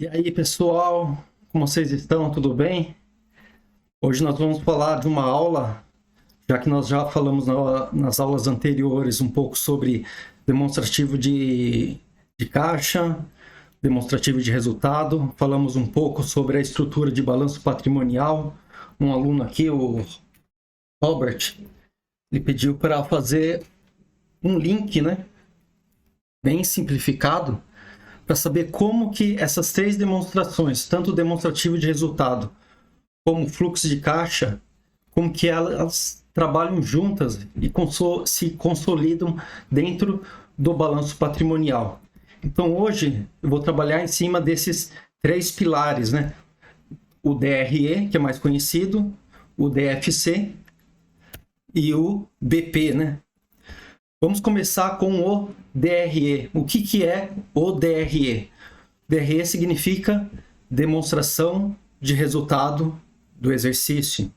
E aí, pessoal, como vocês estão? Tudo bem? Hoje nós vamos falar de uma aula, já que nós já falamos nas aulas anteriores um pouco sobre demonstrativo de caixa, demonstrativo de resultado, falamos um pouco sobre a estrutura de balanço patrimonial. Um aluno aqui, o Robert, ele pediu para fazer um link, né, bem simplificado, para saber como que essas três demonstrações, tanto o demonstrativo de resultado como o fluxo de caixa, como que elas trabalham juntas e se consolidam dentro do balanço patrimonial. Então hoje eu vou trabalhar em cima desses três pilares, né? O DRE, que é mais conhecido, o DFC e o BP, né? Vamos começar com o DRE. O que é o DRE? DRE significa demonstração de resultado do exercício.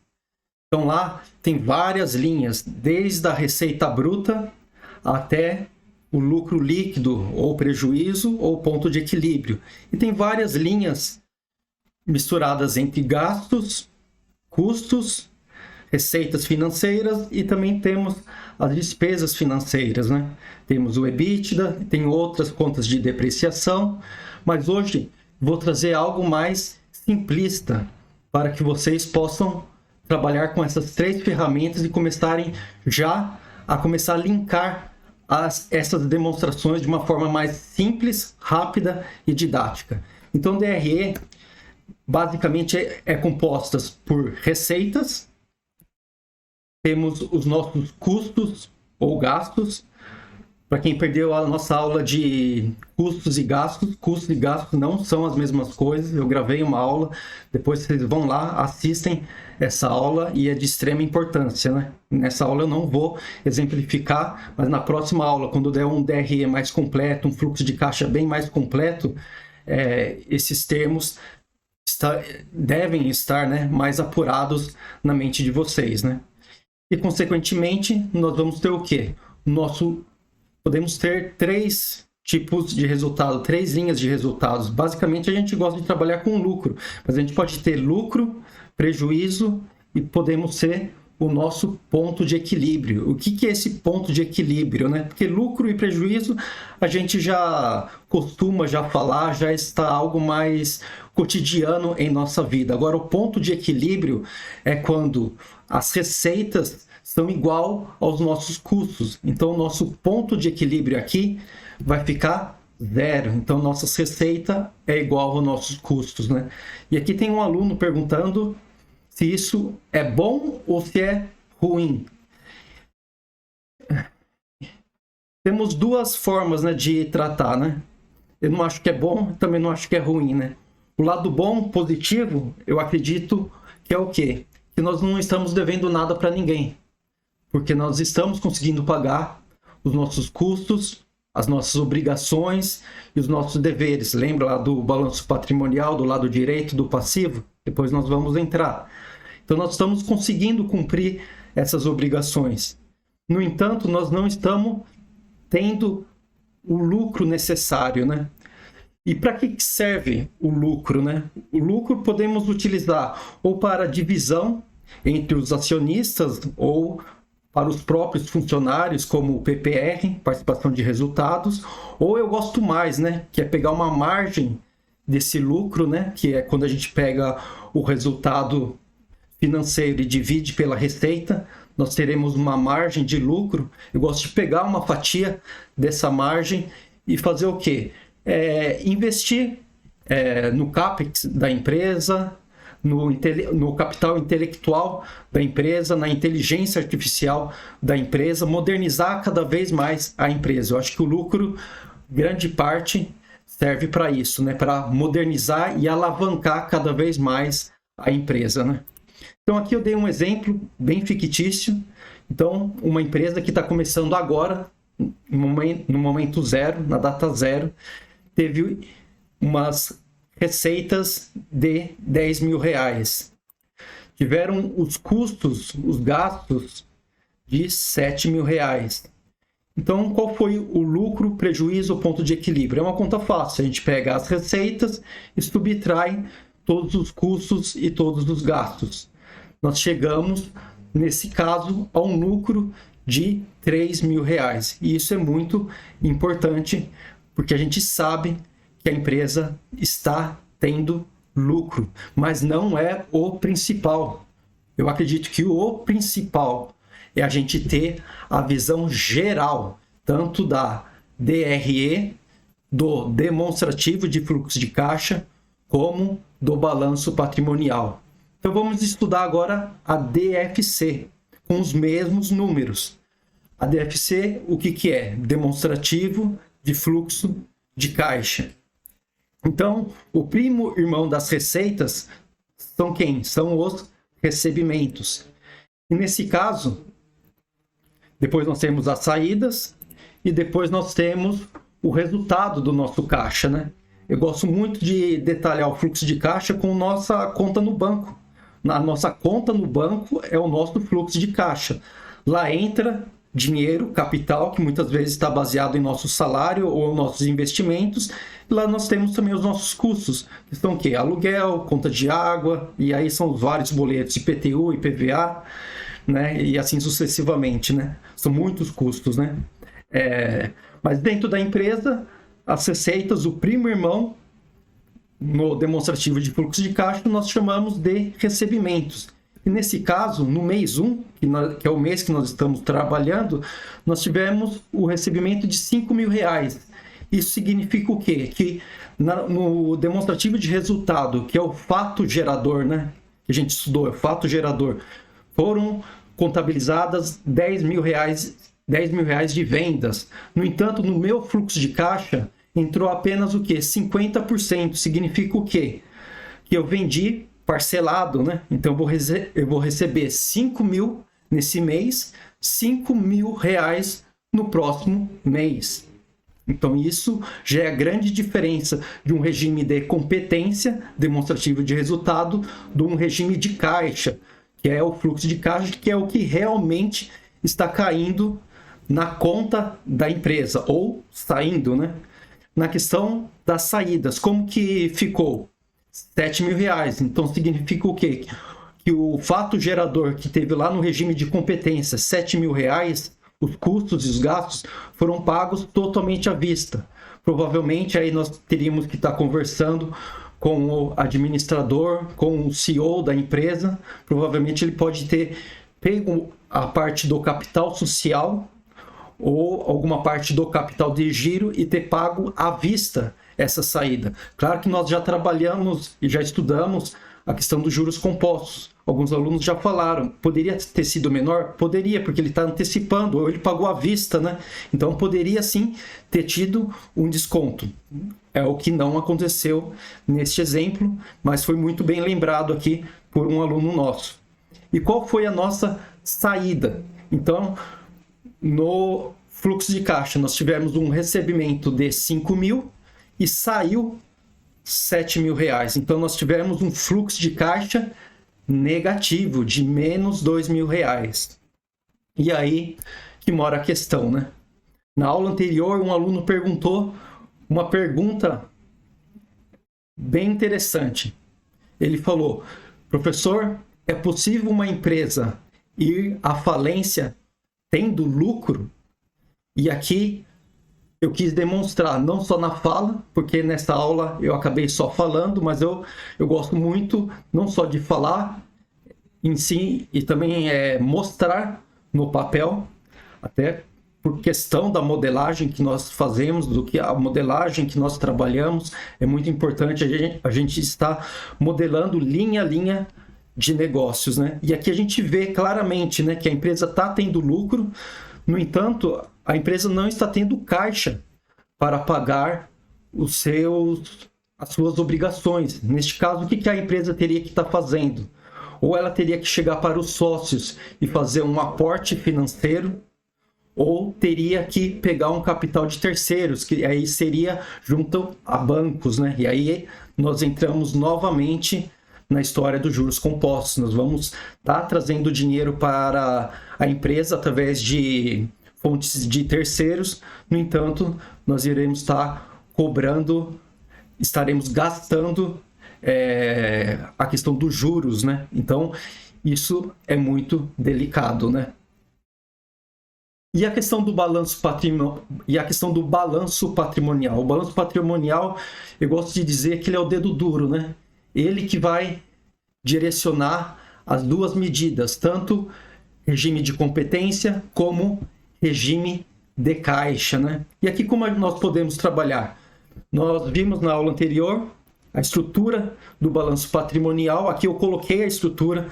Então lá tem várias linhas, desde a receita bruta até o lucro líquido, ou prejuízo, ou ponto de equilíbrio. E tem várias linhas misturadas entre gastos, custos, receitas financeiras e também temos as despesas financeiras, né? Temos o EBITDA, tem outras contas de depreciação, mas hoje vou trazer algo mais simplista para que vocês possam trabalhar com essas três ferramentas e começarem já a começar a linkar essas demonstrações de uma forma mais simples, rápida e didática. Então, DRE basicamente é composta por receitas, temos os nossos custos ou gastos. Para quem perdeu a nossa aula de custos e gastos não são as mesmas coisas. Eu gravei uma aula, depois vocês vão lá, assistem essa aula e é de extrema importância, né? Nessa aula eu não vou exemplificar, mas na próxima aula, quando der um DRE mais completo, um fluxo de caixa bem mais completo, esses termos devem estar, né, mais apurados na mente de vocês, né? E, consequentemente, nós vamos ter o quê? Podemos ter três tipos de resultado, três linhas de resultados. Basicamente, a gente gosta de trabalhar com lucro, mas a gente pode ter lucro, prejuízo e podemos ter o nosso ponto de equilíbrio. O que é esse ponto de equilíbrio, né? Porque lucro e prejuízo a gente já costuma falar, já está algo mais cotidiano em nossa vida. Agora, o ponto de equilíbrio é quando as receitas são igual aos nossos custos. Então, o nosso ponto de equilíbrio aqui vai ficar zero. Então, nossa receita é igual aos nossos custos, né? E aqui tem um aluno perguntando se isso é bom ou se é ruim. Temos duas formas, né, de tratar, né? Eu não acho que é bom, também não acho que é ruim, né? O lado bom, positivo, eu acredito que é o quê? Que nós não estamos devendo nada para ninguém, porque nós estamos conseguindo pagar os nossos custos, as nossas obrigações e os nossos deveres. Lembra lá do balanço patrimonial, do lado direito do passivo? Depois nós vamos entrar. Então, nós estamos conseguindo cumprir essas obrigações. No entanto, nós não estamos tendo o lucro necessário, né? E para que serve o lucro, né? O lucro podemos utilizar ou para divisão entre os acionistas ou para os próprios funcionários, como o PPR, participação de resultados, ou eu gosto mais, né? Que é pegar uma margem desse lucro, né? Que é quando a gente pega o resultado financeiro e divide pela receita, nós teremos uma margem de lucro. Eu gosto de pegar uma fatia dessa margem e fazer o quê? Investir no CAPEX da empresa, no capital intelectual da empresa, na inteligência artificial da empresa, modernizar cada vez mais a empresa. Eu acho que o lucro, grande parte, serve para isso, né? Para modernizar e alavancar cada vez mais a empresa, né? Então aqui eu dei um exemplo bem fictício. Então, uma empresa que está começando agora, no momento zero, na data zero, teve umas receitas de 10 mil reais. Tiveram os custos, os gastos de 7 mil reais. Então, qual foi o lucro, prejuízo, o ponto de equilíbrio? É uma conta fácil. A gente pega as receitas e subtrai todos os custos e todos os gastos. Nós chegamos, nesse caso, a um lucro de R$3.000. E isso é muito importante, porque a gente sabe que a empresa está tendo lucro, mas não é o principal. Eu acredito que o principal é a gente ter a visão geral, tanto da DRE, do demonstrativo de fluxo de caixa, como do balanço patrimonial. Então vamos estudar agora a DFC, com os mesmos números. A DFC, o que é? Demonstrativo de fluxo de caixa. Então, o primo irmão das receitas são quem? São os recebimentos. E nesse caso, depois nós temos as saídas e depois nós temos o resultado do nosso caixa, né? Eu gosto muito de detalhar o fluxo de caixa com nossa conta no banco. Na nossa conta no banco é o nosso fluxo de caixa. Lá entra dinheiro, capital, que muitas vezes está baseado em nosso salário ou nossos investimentos. Lá nós temos também os nossos custos, que são o quê? Aluguel, conta de água, e aí são vários boletos, IPTU, IPVA, né? E assim sucessivamente, né? São muitos custos, né? Mas dentro da empresa, as receitas, o primo irmão, no demonstrativo de fluxo de caixa, nós chamamos de recebimentos. E nesse caso, no mês 1, que é o mês que nós estamos trabalhando, nós tivemos o recebimento de R$5.000. Isso significa o quê? Que no demonstrativo de resultado, que é o fato gerador, né? Que a gente estudou, é o fato gerador, foram contabilizadas R$10.000 de vendas. No entanto, no meu fluxo de caixa, entrou apenas o quê? 50%. Significa o quê? Que eu vendi parcelado, né? Então eu vou receber 5.000 nesse mês, R$5.000 no próximo mês. Então isso já é a grande diferença de um regime de competência demonstrativo de resultado de um regime de caixa, que é o fluxo de caixa, que é o que realmente está caindo na conta da empresa, ou saindo, né? Na questão das saídas, como que ficou? R$7.000. Então significa o quê? Que o fato gerador que teve lá no regime de competência, R$7.000, os custos e os gastos foram pagos totalmente à vista. Provavelmente aí nós teríamos que estar conversando com o administrador, com o CEO da empresa. Provavelmente ele pode ter pego a parte do capital social ou alguma parte do capital de giro e ter pago à vista essa saída. Claro que nós já trabalhamos e já estudamos a questão dos juros compostos. Alguns alunos já falaram, poderia ter sido menor? Poderia, porque ele está antecipando, ou ele pagou à vista, né? Então poderia sim ter tido um desconto. É o que não aconteceu neste exemplo, mas foi muito bem lembrado aqui por um aluno nosso. E qual foi a nossa saída? Então, no fluxo de caixa, nós tivemos um recebimento de 5.000 e saiu R$7.000. Então, nós tivemos um fluxo de caixa negativo de menos R$2.000. E aí que mora a questão, né? Na aula anterior, um aluno perguntou uma pergunta bem interessante. Ele falou: professor, é possível uma empresa ir à falência tendo lucro? E aqui eu quis demonstrar, não só na fala, porque nessa aula eu acabei só falando, mas eu gosto muito não só de falar em si, e também mostrar no papel, até por questão da modelagem que nós fazemos, do que a modelagem que nós trabalhamos, é muito importante a gente estar modelando linha a linha de negócios, né? E aqui a gente vê claramente, né, que a empresa está tendo lucro, no entanto, a empresa não está tendo caixa para pagar as suas obrigações. Neste caso, o que a empresa teria que estar fazendo? Ou ela teria que chegar para os sócios e fazer um aporte financeiro, ou teria que pegar um capital de terceiros, que aí seria junto a bancos, né? E aí nós entramos novamente na história dos juros compostos. Nós vamos estar trazendo dinheiro para a empresa através de fontes de terceiros. No entanto, nós iremos estar cobrando, estaremos gastando a questão dos juros, né? Então, isso é muito delicado, né? E a questão do balanço patrimonial. O balanço patrimonial, eu gosto de dizer que ele é o dedo duro, né? Ele que vai direcionar as duas medidas, tanto regime de competência como regime de caixa, né? E aqui como nós podemos trabalhar? Nós vimos na aula anterior a estrutura do balanço patrimonial. Aqui eu coloquei a estrutura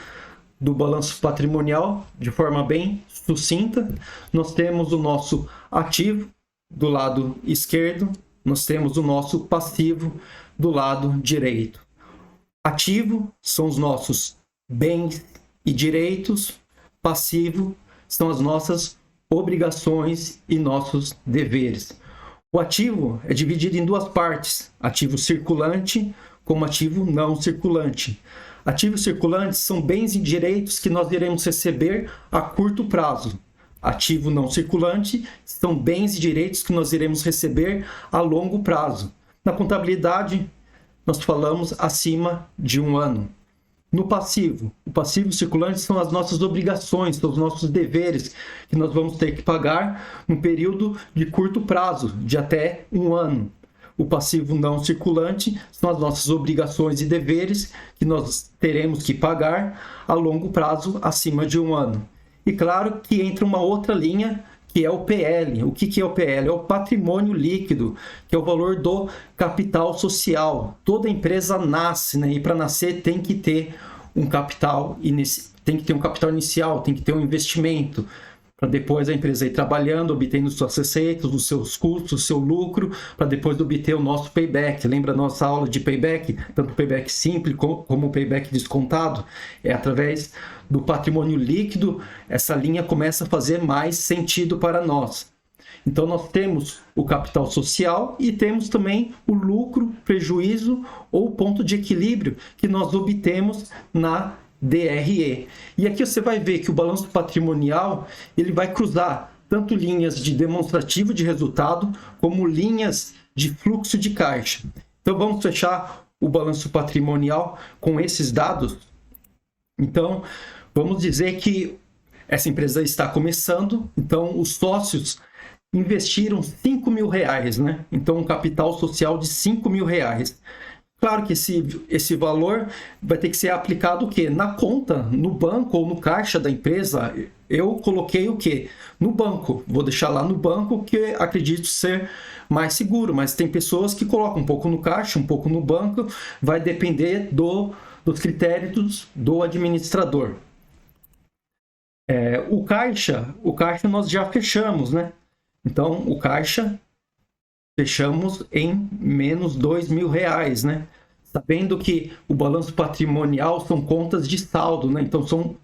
do balanço patrimonial de forma bem sucinta. Nós temos o nosso ativo do lado esquerdo, nós temos o nosso passivo do lado direito. Ativo são os nossos bens e direitos, passivo são as nossas obrigações e nossos deveres. O ativo é dividido em duas partes, ativo circulante como ativo não circulante. Ativos circulantes são bens e direitos que nós iremos receber a curto prazo. Ativo não circulante são bens e direitos que nós iremos receber a longo prazo. Na contabilidade, nós falamos acima de 1 ano. No passivo, o passivo circulante são as nossas obrigações, são os nossos deveres que nós vamos ter que pagar num período de curto prazo, de até 1 ano. O passivo não circulante são as nossas obrigações e deveres que nós teremos que pagar a longo prazo, acima de 1 ano. E claro que entra uma outra linha, que é o PL. O que é o PL? É o patrimônio líquido, que é o valor do capital social. Toda empresa nasce, né? E para nascer tem que ter um capital inicial, tem que ter um investimento, para depois a empresa ir trabalhando, obtendo suas receitas, os seus custos, o seu lucro, para depois obter o nosso payback. Lembra a nossa aula de payback? Tanto o payback simples como o payback descontado. É através do patrimônio líquido, essa linha começa a fazer mais sentido para nós. Então nós temos o capital social e temos também o lucro, prejuízo ou ponto de equilíbrio que nós obtemos na DRE. E aqui você vai ver que o balanço patrimonial ele vai cruzar tanto linhas de demonstrativo de resultado como linhas de fluxo de caixa. Então vamos fechar o balanço patrimonial com esses dados. Então vamos dizer que essa empresa está começando, então os sócios investiram R$5.000, né? Então um capital social de R$5.000. Claro que esse valor vai ter que ser aplicado o quê? Na conta, no banco ou no caixa da empresa. Eu coloquei o quê? No banco. Vou deixar lá no banco, que acredito ser mais seguro. Mas tem pessoas que colocam um pouco no caixa, um pouco no banco. Vai depender dos critérios do administrador. O caixa nós já fechamos, né? Então, o caixa fechamos em menos R$2.000, né? Sabendo que o balanço patrimonial são contas de saldo, né? Então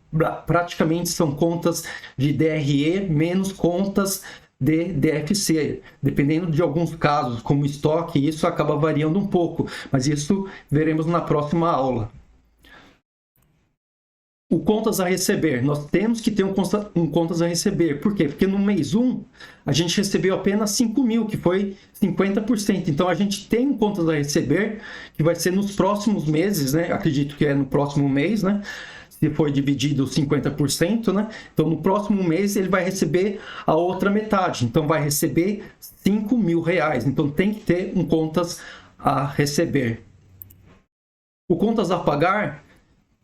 praticamente são contas de DRE menos contas de DFC. Dependendo de alguns casos, como estoque, isso acaba variando um pouco, mas isso veremos na próxima aula. O contas a receber, nós temos que ter um contas a receber. Por quê? Porque no mês 1, a gente recebeu apenas 5.000, que foi 50%. Então, a gente tem um contas a receber, que vai ser nos próximos meses, né? Acredito que é no próximo mês, né? Se for dividido 50%, né? Então, no próximo mês, ele vai receber a outra metade. Então, vai receber R$5.000. Então, tem que ter um contas a receber. O contas a pagar,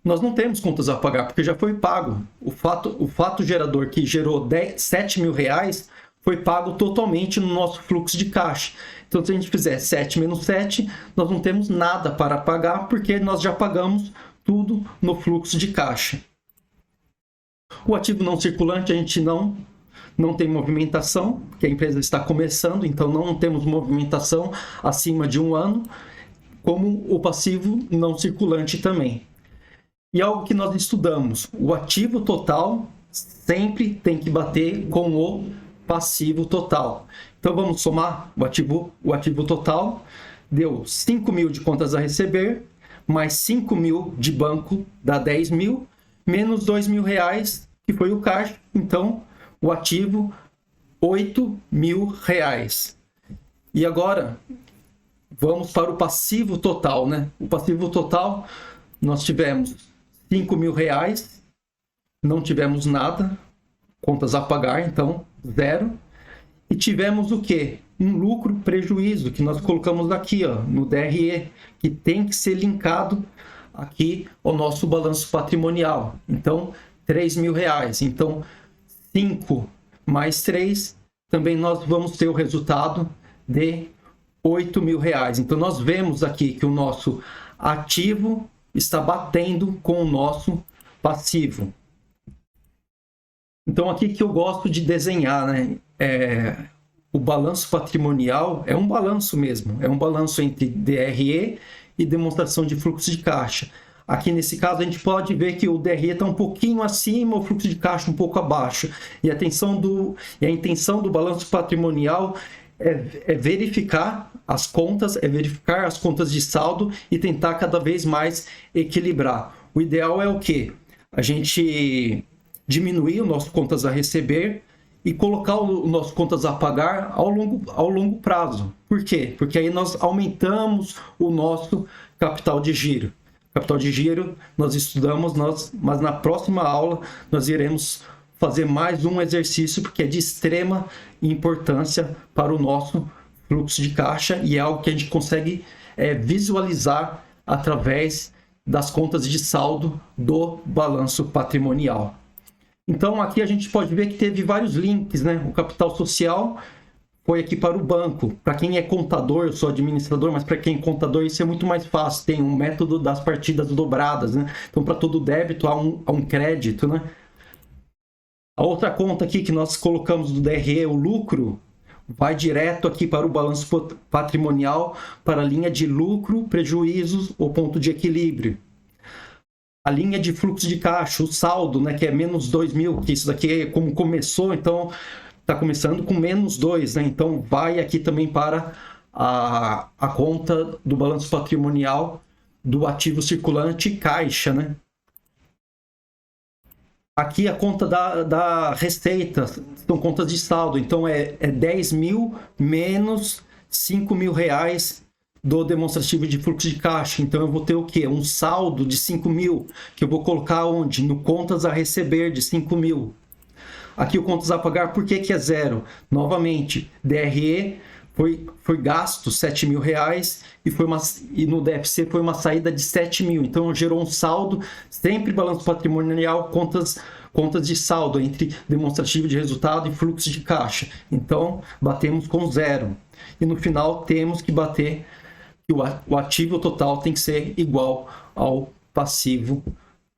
nós não temos contas a pagar, porque já foi pago. O fato gerador que gerou R$7.000 foi pago totalmente no nosso fluxo de caixa. Então, se a gente fizer 7 menos 7, nós não temos nada para pagar, porque nós já pagamos tudo no fluxo de caixa. O ativo não circulante, a gente não tem movimentação, porque a empresa está começando, então não temos movimentação acima de 1 ano, como o passivo não circulante também. E algo que nós estudamos, o ativo total sempre tem que bater com o passivo total. Então vamos somar o ativo total, deu 5.000 de contas a receber, mais 5.000 de banco dá 10.000, menos R$2.000, que foi o caixa. Então o ativo R$ 8.000. E agora, vamos para o passivo total, né? O passivo total, nós tivemos R$ 5.000, não tivemos nada, contas a pagar, então, zero. E tivemos o quê? Um lucro prejuízo, que nós colocamos aqui, ó, no DRE, que tem que ser linkado aqui ao nosso balanço patrimonial. Então, R$ 3.000. Então, 5 mais 3, também nós vamos ter o resultado de R$ 8.000. Então, nós vemos aqui que o nosso ativo está batendo com o nosso passivo. Então, aqui que eu gosto de desenhar, né? O balanço patrimonial é um balanço mesmo, é um balanço entre DRE e demonstração de fluxo de caixa. Aqui nesse caso a gente pode ver que o DRE está um pouquinho acima, o fluxo de caixa um pouco abaixo. E a intenção do balanço patrimonial é verificar as contas, de saldo e tentar cada vez mais equilibrar. O ideal é o quê? A gente diminuir o nosso contas a receber e colocar o nosso contas a pagar ao longo prazo. Por quê? Porque aí nós aumentamos o nosso capital de giro. Capital de giro nós estudamos, mas na próxima aula nós iremos fazer mais um exercício porque é de extrema importância para o nosso fluxo de caixa e é algo que a gente consegue visualizar através das contas de saldo do balanço patrimonial. Então, aqui a gente pode ver que teve vários links, né? O capital social foi aqui para o banco. Para quem é contador, eu sou administrador, mas para quem é contador isso é muito mais fácil. Tem um método das partidas dobradas, né? Então, para todo débito há um crédito, né? A outra conta aqui que nós colocamos do DRE, o lucro, vai direto aqui para o balanço patrimonial, para a linha de lucro, prejuízos ou ponto de equilíbrio. A linha de fluxo de caixa, o saldo, né, que é menos 2.000, que isso daqui é como começou, então está começando com menos 2, né? Então vai aqui também para a conta do balanço patrimonial do ativo circulante caixa, né? Aqui a conta da receita, são contas de saldo, então é 10.000 menos R$ 5.000 do demonstrativo de fluxo de caixa. Então eu vou ter o quê? Um saldo de 5.000, que eu vou colocar onde? No contas a receber de 5.000. Aqui o contas a pagar, por que é zero? Novamente, DRE foi gasto R$ 7.000 e no DFC foi uma saída de 7.000. Então gerou um saldo, sempre balanço patrimonial, contas de saldo entre demonstrativo de resultado e fluxo de caixa. Então batemos com zero. E no final temos que bater que o ativo total tem que ser igual ao passivo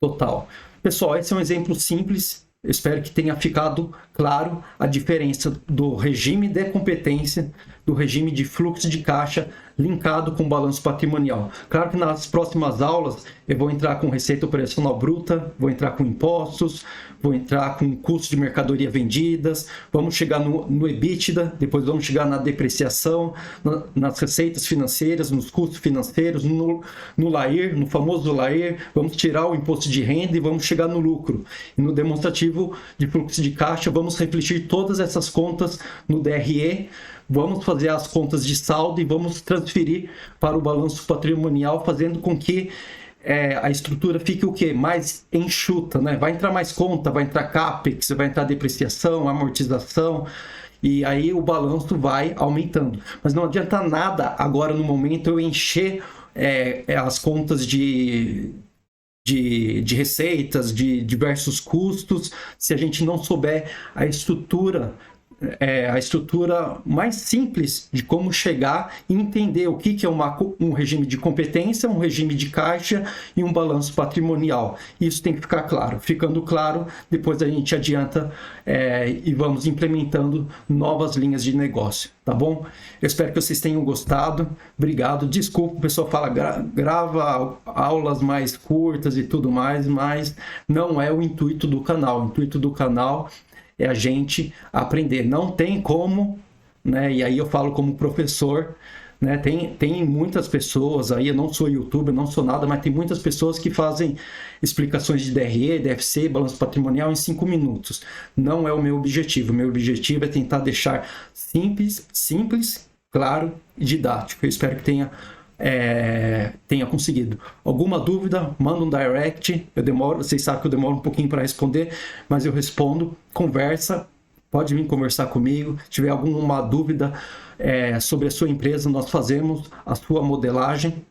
total. Pessoal, esse é um exemplo simples. Eu espero que tenha ficado claro a diferença do regime de competência, do regime de fluxo de caixa linkado com balanço patrimonial. Claro que nas próximas aulas eu vou entrar com receita operacional bruta, vou entrar com impostos, vou entrar com custo de mercadoria vendidas, vamos chegar no EBITDA, depois vamos chegar na depreciação, nas receitas financeiras, nos custos financeiros, no LAIR, no famoso LAIR, vamos tirar o imposto de renda e vamos chegar no lucro. E no demonstrativo de fluxo de caixa, vamos refletir todas essas contas no DRE, vamos fazer as contas de saldo e vamos transferir para o balanço patrimonial, fazendo com que a estrutura fique o quê? Mais enxuta, né? Vai entrar mais conta, vai entrar CAPEX, vai entrar depreciação, amortização, e aí o balanço vai aumentando. Mas não adianta nada agora no momento eu encher as contas de receitas, de diversos custos, se a gente não souber a estrutura mais simples de como chegar e entender o que é um regime de competência, um regime de caixa e um balanço patrimonial. Isso tem que ficar claro. Ficando claro, depois a gente adianta e vamos implementando novas linhas de negócio, tá bom? Eu espero que vocês tenham gostado. Obrigado. Desculpa, o pessoal fala grava aulas mais curtas e tudo mais, mas não é o intuito do canal. O intuito do canal é a gente aprender. Não tem como, né? E aí eu falo como professor, né? Tem muitas pessoas aí, eu não sou youtuber, não sou nada, mas tem muitas pessoas que fazem explicações de DRE, DFC, balanço patrimonial em 5 minutos. Não é o meu objetivo. O meu objetivo é tentar deixar simples, claro e didático. Eu espero que tenha conseguido. Alguma dúvida, manda um direct. Vocês sabem que eu demoro um pouquinho para responder, mas eu respondo. Conversa, pode vir conversar comigo. Se tiver alguma dúvida sobre a sua empresa, nós fazemos a sua modelagem,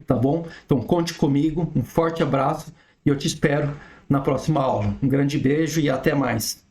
tá bom? Então conte comigo, um forte abraço e eu te espero na próxima aula. Um grande beijo e até mais.